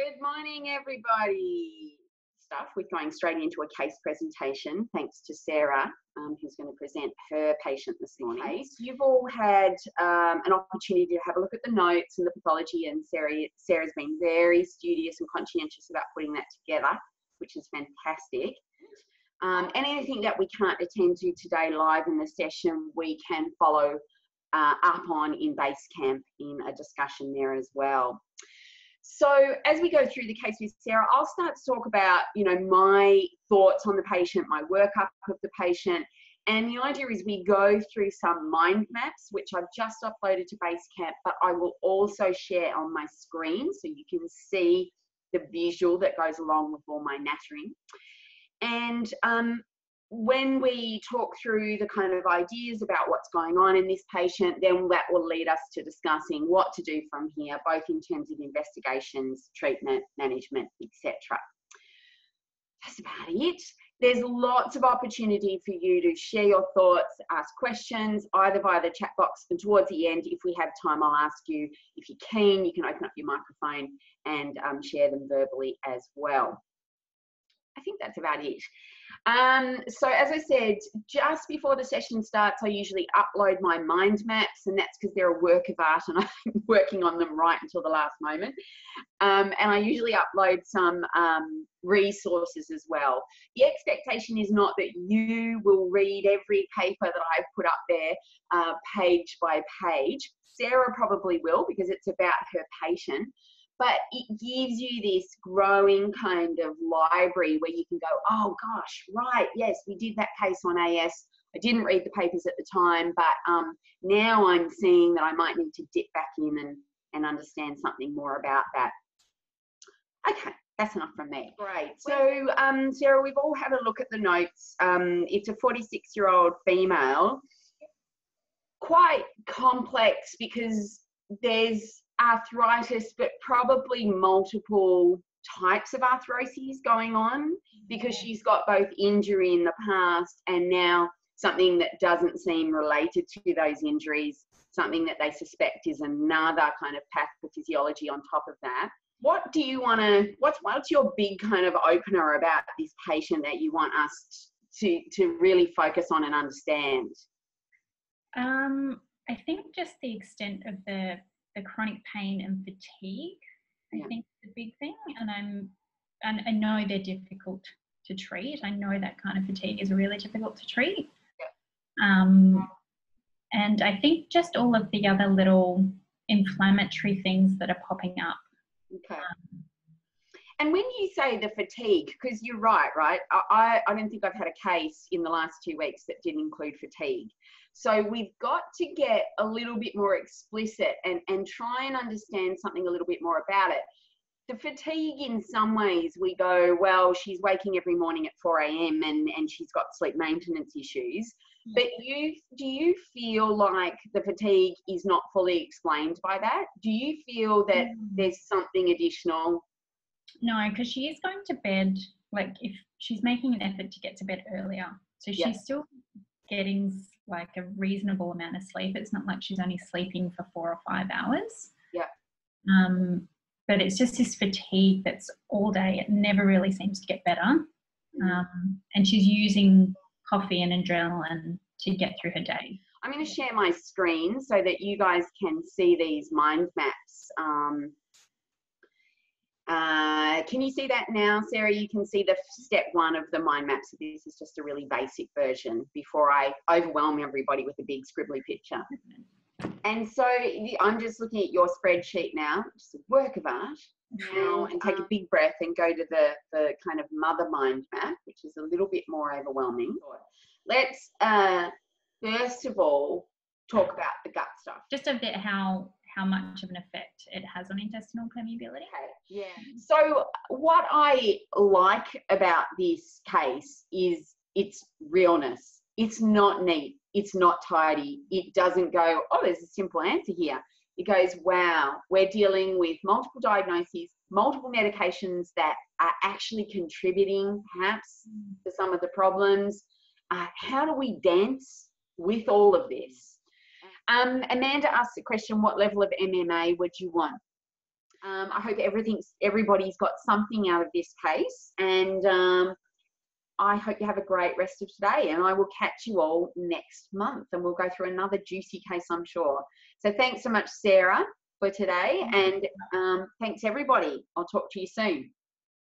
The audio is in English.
Good morning, everybody. We're going straight into a case presentation, thanks to Sarah, who's going to present her patient this morning. You've all had an opportunity to have a look at the notes and the pathology, and Sarah's been very studious and conscientious about putting that together, which is fantastic. And anything that we can't attend to today live in the session, we can follow up on in Basecamp in a discussion there as well. So as we go through the case with Sarah, I'll start to talk about, my thoughts on the patient, my workup of the patient. And the idea is we go through some mind maps, which I've just uploaded to Basecamp, but I will also share on my screen so you can see the visual that goes along with all my nattering. And when we talk through the kind of ideas about what's going on in this patient, then that will lead us to discussing what to do from here, both in terms of investigations, treatment, management, etc. That's about it. There's lots of opportunity for you to share your thoughts, ask questions, either via the chat box, and towards the end, if we have time, I'll ask you, if you're keen, you can open up your microphone and share them verbally as well. I think that's about it. So as I said, just before the session starts, I usually upload my mind maps, and that's because they're a work of art and I've been working on them right until the last moment. And I usually upload some resources as well. The expectation is not that you will read every paper that I've put up there page by page. Sarah probably will, because it's about her patient. But it gives you this growing kind of library where you can go, oh gosh, right, yes, we did that case on AS. I didn't read the papers at the time, but now I'm seeing that I might need to dip back in and understand something more about that. Okay, that's enough from me. Great. So, Sarah, we've all had a look at the notes. It's a 46-year-old female. Quite complex because there's arthritis, but probably multiple types of arthroses going on, because she's got both injury in the past and now something that doesn't seem related to those injuries, something that they suspect is another kind of pathophysiology on top of that. What do you want to, what's your big kind of opener about this patient that you want us to really focus on and understand? I think just the extent of the chronic pain and fatigue, I think is the big thing. And I know they're difficult to treat. I know that kind of fatigue is really difficult to treat. And I think just all of the other little inflammatory things that are popping up. Okay. And when you say the fatigue, because you're right? I don't think I've had a case in the last 2 weeks that didn't include fatigue. So we've got to get a little bit more explicit and try and understand something a little bit more about it. The fatigue, in some ways, we go, well, she's waking every morning at 4 a.m. and she's got sleep maintenance issues. But do you feel like the fatigue is not fully explained by that? Do you feel that there's something additional? No, because she is going to bed, like if she's making an effort to get to bed earlier. So she's still getting like a reasonable amount of sleep. It's not like she's only sleeping for 4 or 5 hours. But it's just this fatigue that's all day. It never really seems to get better. And she's using coffee and adrenaline to get through her day. I'm going to share my screen so that you guys can see these mind maps. Can you see that now, Sarah? You can see the step 1 of the mind map. So this is just a really basic version before I overwhelm everybody with a big scribbly picture. And so I'm just looking at your spreadsheet now, just a work of art now, and take a big breath and go to the kind of mother mind map, which is a little bit more overwhelming. Let's first of all talk about the gut stuff. Just a bit how much of an effect it has on intestinal permeability. Okay. Yeah. So what I like about this case is its realness. It's not neat. It's not tidy. It doesn't go, oh, there's a simple answer here. It goes, wow, we're dealing with multiple diagnoses, multiple medications that are actually contributing perhaps to some of the problems. How do we dance with all of this? Amanda asked the question, what level of MMA would you want? I hope everybody's got something out of this case, and I hope you have a great rest of today, and I will catch you all next month, and we'll go through another juicy case, I'm sure. So thanks so much, Sarah, for today, and thanks everybody. I'll talk to you soon.